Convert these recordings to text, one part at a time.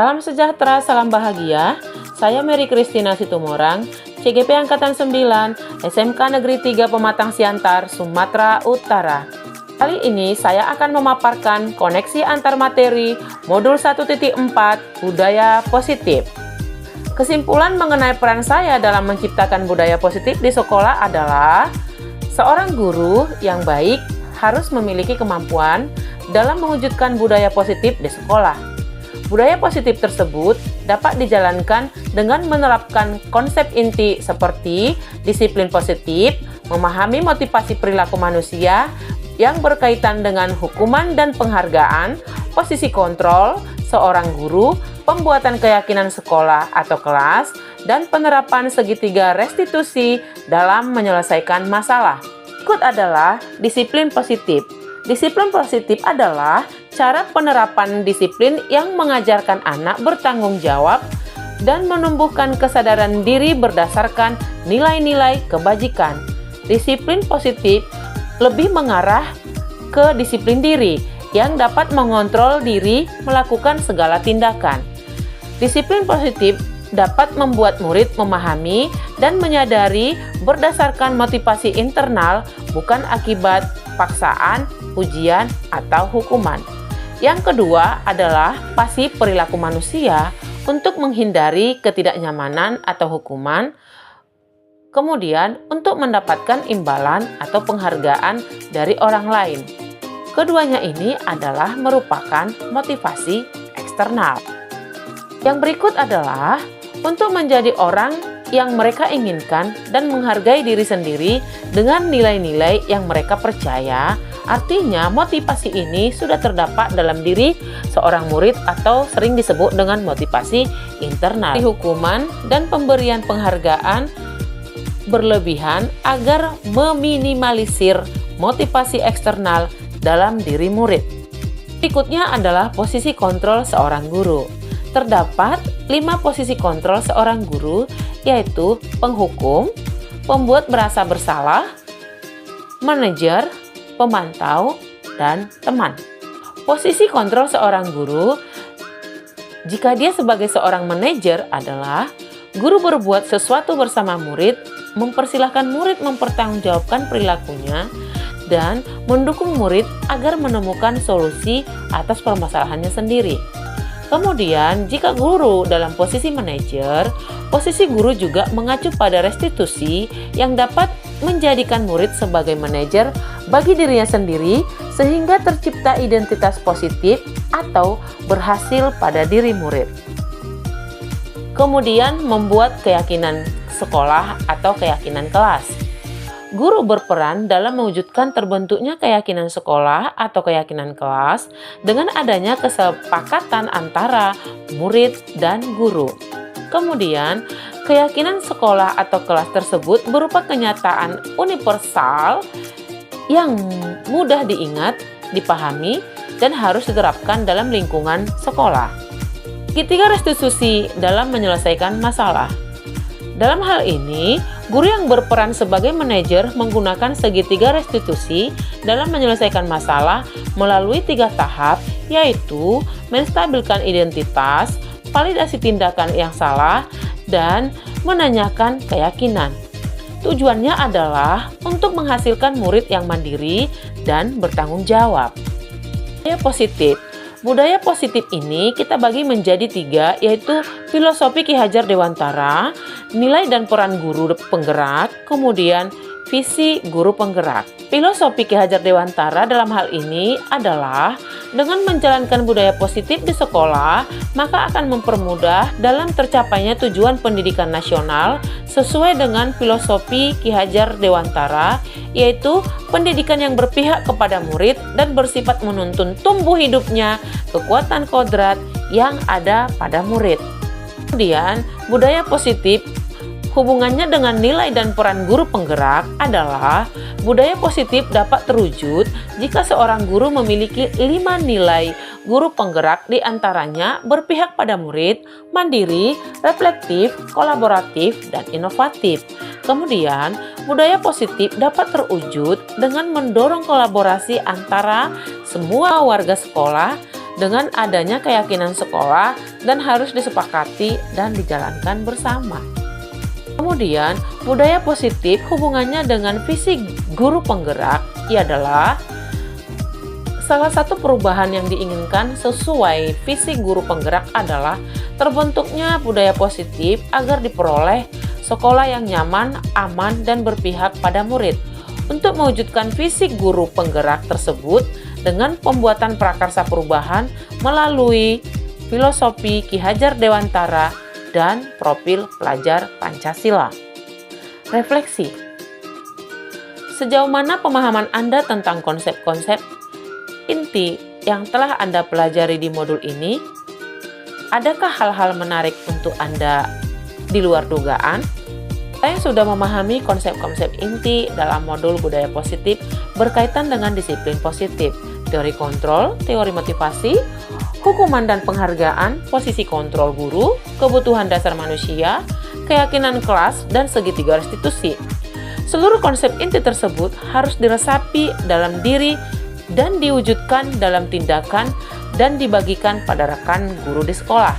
Salam sejahtera, salam bahagia. Saya Mary Christina Situmorang, CGP Angkatan 9, SMK Negeri 3 Pematang Siantar, Sumatera Utara. Kali ini saya akan memaparkan koneksi antar materi modul 1.4 Budaya Positif. Kesimpulan mengenai peran saya dalam menciptakan budaya positif di sekolah adalah seorang guru yang baik harus memiliki kemampuan dalam mewujudkan budaya positif di sekolah. Budaya positif tersebut dapat dijalankan dengan menerapkan konsep inti seperti disiplin positif, memahami motivasi perilaku manusia yang berkaitan dengan hukuman dan penghargaan, posisi kontrol seorang guru, pembuatan keyakinan sekolah atau kelas, dan penerapan segitiga restitusi dalam menyelesaikan masalah. Berikut adalah disiplin positif. Disiplin positif adalah cara penerapan disiplin yang mengajarkan anak bertanggung jawab dan menumbuhkan kesadaran diri berdasarkan nilai-nilai kebajikan. Disiplin positif lebih mengarah ke disiplin diri yang dapat mengontrol diri melakukan segala tindakan. Disiplin positif dapat membuat murid memahami dan menyadari berdasarkan motivasi internal, bukan akibat paksaan, ujian, atau hukuman. Yang kedua adalah pasif perilaku manusia untuk menghindari ketidaknyamanan atau hukuman, kemudian untuk mendapatkan imbalan atau penghargaan dari orang lain. Keduanya ini adalah merupakan motivasi eksternal. Yang berikut adalah untuk menjadi orang yang mereka inginkan dan menghargai diri sendiri dengan nilai-nilai yang mereka percaya. Artinya motivasi ini sudah terdapat dalam diri seorang murid atau sering disebut dengan motivasi internal. Hukuman dan pemberian penghargaan berlebihan agar meminimalisir motivasi eksternal dalam diri murid. Berikutnya adalah posisi kontrol seorang guru. Terdapat 5 posisi kontrol seorang guru, yaitu penghukum, pembuat merasa bersalah, manajer, pemantau, dan teman. Posisi kontrol seorang guru, jika dia sebagai seorang manajer adalah guru berbuat sesuatu bersama murid, mempersilahkan murid mempertanggungjawabkan perilakunya, dan mendukung murid agar menemukan solusi atas permasalahannya sendiri. Kemudian, jika guru dalam posisi manajer, posisi guru juga mengacu pada restitusi yang dapat menjadikan murid sebagai manajer bagi dirinya sendiri sehingga tercipta identitas positif atau berhasil pada diri murid. Kemudian, membuat keyakinan sekolah atau keyakinan kelas. Guru berperan dalam mewujudkan terbentuknya keyakinan sekolah atau keyakinan kelas dengan adanya kesepakatan antara murid dan guru. Kemudian, keyakinan sekolah atau kelas tersebut berupa kenyataan universal yang mudah diingat, dipahami, dan harus diterapkan dalam lingkungan sekolah. Segitiga restitusi dalam menyelesaikan masalah. Dalam hal ini, guru yang berperan sebagai manajer menggunakan segitiga restitusi dalam menyelesaikan masalah melalui 3 tahap, yaitu menstabilkan identitas, validasi tindakan yang salah, dan menanyakan keyakinan. Tujuannya adalah untuk menghasilkan murid yang mandiri dan bertanggung jawab. Budaya positif. Budaya positif ini kita bagi menjadi 3, yaitu filosofi Ki Hajar Dewantara, nilai dan peran guru penggerak, kemudian visi guru penggerak. Filosofi Ki Hajar Dewantara dalam hal ini adalah dengan menjalankan budaya positif di sekolah, maka akan mempermudah dalam tercapainya tujuan pendidikan nasional sesuai dengan filosofi Ki Hajar Dewantara, yaitu pendidikan yang berpihak kepada murid dan bersifat menuntun tumbuh hidupnya kekuatan kodrat yang ada pada murid. Kemudian, budaya positif hubungannya dengan nilai dan peran guru penggerak adalah budaya positif dapat terwujud jika seorang guru memiliki 5 nilai guru penggerak, diantaranya berpihak pada murid, mandiri, reflektif, kolaboratif, dan inovatif. Kemudian, budaya positif dapat terwujud dengan mendorong kolaborasi antara semua warga sekolah dengan adanya keyakinan sekolah dan harus disepakati dan dijalankan bersama. Kemudian, budaya positif hubungannya dengan visi guru penggerak adalah salah satu perubahan yang diinginkan sesuai visi guru penggerak adalah terbentuknya budaya positif agar diperoleh sekolah yang nyaman, aman, dan berpihak pada murid. Untuk mewujudkan visi guru penggerak tersebut dengan pembuatan prakarsa perubahan melalui filosofi Ki Hajar Dewantara dan profil pelajar Pancasila. Refleksi. Sejauh mana pemahaman Anda tentang konsep-konsep inti yang telah Anda pelajari di modul ini? Adakah hal-hal menarik untuk Anda di luar dugaan? Saya sudah memahami konsep-konsep inti dalam modul budaya positif berkaitan dengan disiplin positif, teori kontrol, teori motivasi, hukuman dan penghargaan, posisi kontrol guru, kebutuhan dasar manusia, keyakinan kelas, dan segitiga restitusi. Seluruh konsep inti tersebut harus diresapi dalam diri dan diwujudkan dalam tindakan dan dibagikan pada rekan guru di sekolah.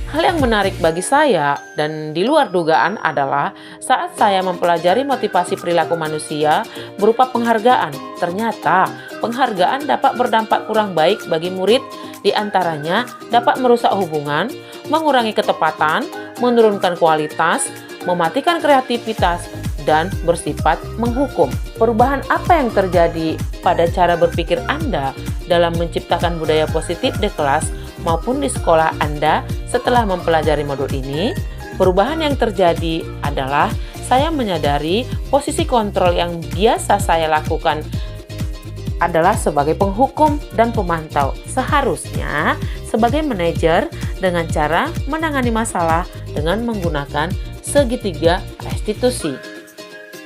Hal yang menarik bagi saya dan di luar dugaan adalah saat saya mempelajari motivasi perilaku manusia berupa penghargaan. Ternyata penghargaan dapat berdampak kurang baik bagi murid, diantaranya dapat merusak hubungan, mengurangi ketepatan, menurunkan kualitas, mematikan kreativitas, dan bersifat menghukum. Perubahan apa yang terjadi pada cara berpikir Anda dalam menciptakan budaya positif di kelas maupun di sekolah Anda setelah mempelajari modul ini? Perubahan yang terjadi adalah saya menyadari posisi kontrol yang biasa saya lakukan adalah sebagai penghukum dan pemantau. Seharusnya sebagai manajer dengan cara menangani masalah dengan menggunakan segitiga restitusi.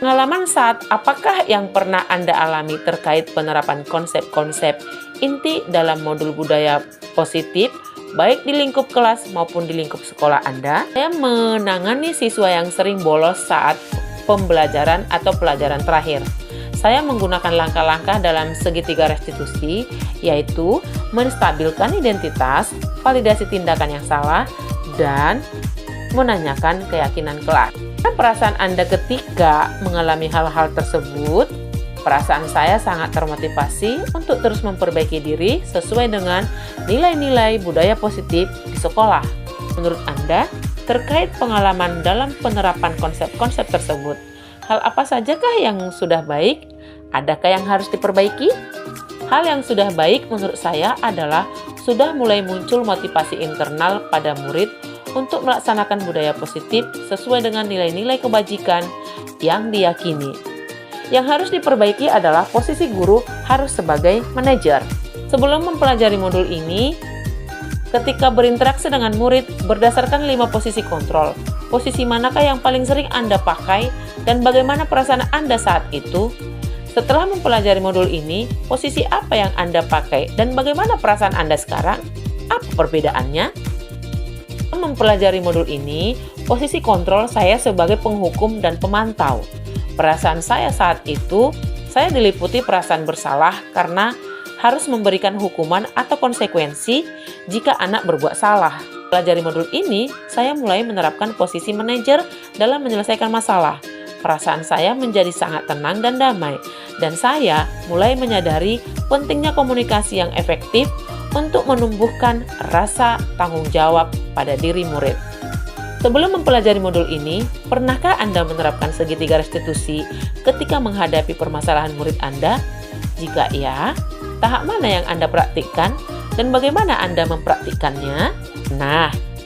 Pengalaman saat apakah yang pernah Anda alami terkait penerapan konsep-konsep inti dalam modul budaya positif, baik di lingkup kelas maupun di lingkup sekolah Anda? Saya menangani siswa yang sering bolos saat pembelajaran atau pelajaran terakhir. Saya menggunakan langkah-langkah dalam segitiga restitusi, yaitu menstabilkan identitas, validasi tindakan yang salah, dan menanyakan keyakinan kelas. Perasaan Anda ketika mengalami hal-hal tersebut? Perasaan saya sangat termotivasi untuk terus memperbaiki diri sesuai dengan nilai-nilai budaya positif di sekolah. Menurut Anda, terkait pengalaman dalam penerapan konsep-konsep tersebut, hal apa sajakah yang sudah baik? Adakah yang harus diperbaiki? Hal yang sudah baik menurut saya adalah sudah mulai muncul motivasi internal pada murid untuk melaksanakan budaya positif sesuai dengan nilai-nilai kebajikan yang diyakini. Yang harus diperbaiki adalah posisi guru harus sebagai manajer. Sebelum mempelajari modul ini, ketika berinteraksi dengan murid berdasarkan 5 posisi kontrol, posisi manakah yang paling sering Anda pakai dan bagaimana perasaan Anda saat itu? Setelah mempelajari modul ini, posisi apa yang Anda pakai dan bagaimana perasaan Anda sekarang? Apa perbedaannya? Mempelajari modul ini, posisi kontrol saya sebagai penghukum dan pemantau. Perasaan saya saat itu, saya diliputi perasaan bersalah karena harus memberikan hukuman atau konsekuensi jika anak berbuat salah. Pelajari modul ini, saya mulai menerapkan posisi manajer dalam menyelesaikan masalah. Perasaan saya menjadi sangat tenang dan damai, dan saya mulai menyadari pentingnya komunikasi yang efektif untuk menumbuhkan rasa tanggung jawab pada diri murid. Sebelum mempelajari modul ini, pernahkah Anda menerapkan segitiga restitusi ketika menghadapi permasalahan murid Anda? Jika iya, tahap mana yang Anda praktikkan dan bagaimana Anda mempraktikkannya?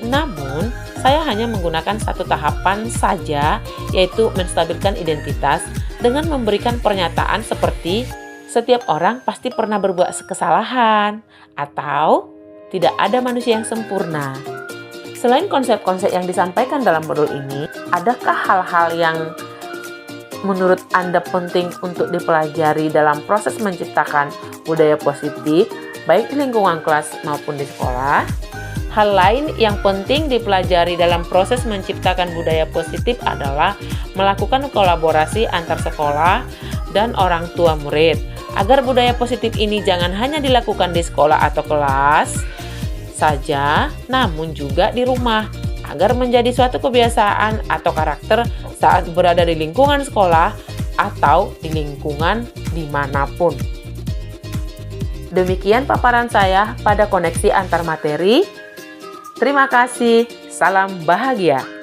Namun, saya hanya menggunakan satu tahapan saja, yaitu menstabilkan identitas dengan memberikan pernyataan seperti setiap orang pasti pernah berbuat kesalahan atau tidak ada manusia yang sempurna. Selain konsep-konsep yang disampaikan dalam modul ini, adakah hal-hal yang menurut Anda penting untuk dipelajari dalam proses menciptakan budaya positif, baik di lingkungan kelas maupun di sekolah? Hal lain yang penting dipelajari dalam proses menciptakan budaya positif adalah melakukan kolaborasi antar sekolah dan orang tua murid agar budaya positif ini jangan hanya dilakukan di sekolah atau kelas saja, namun juga di rumah, agar menjadi suatu kebiasaan atau karakter saat berada di lingkungan sekolah atau di lingkungan dimanapun. Demikian paparan saya pada koneksi antar materi. Terima kasih, salam bahagia.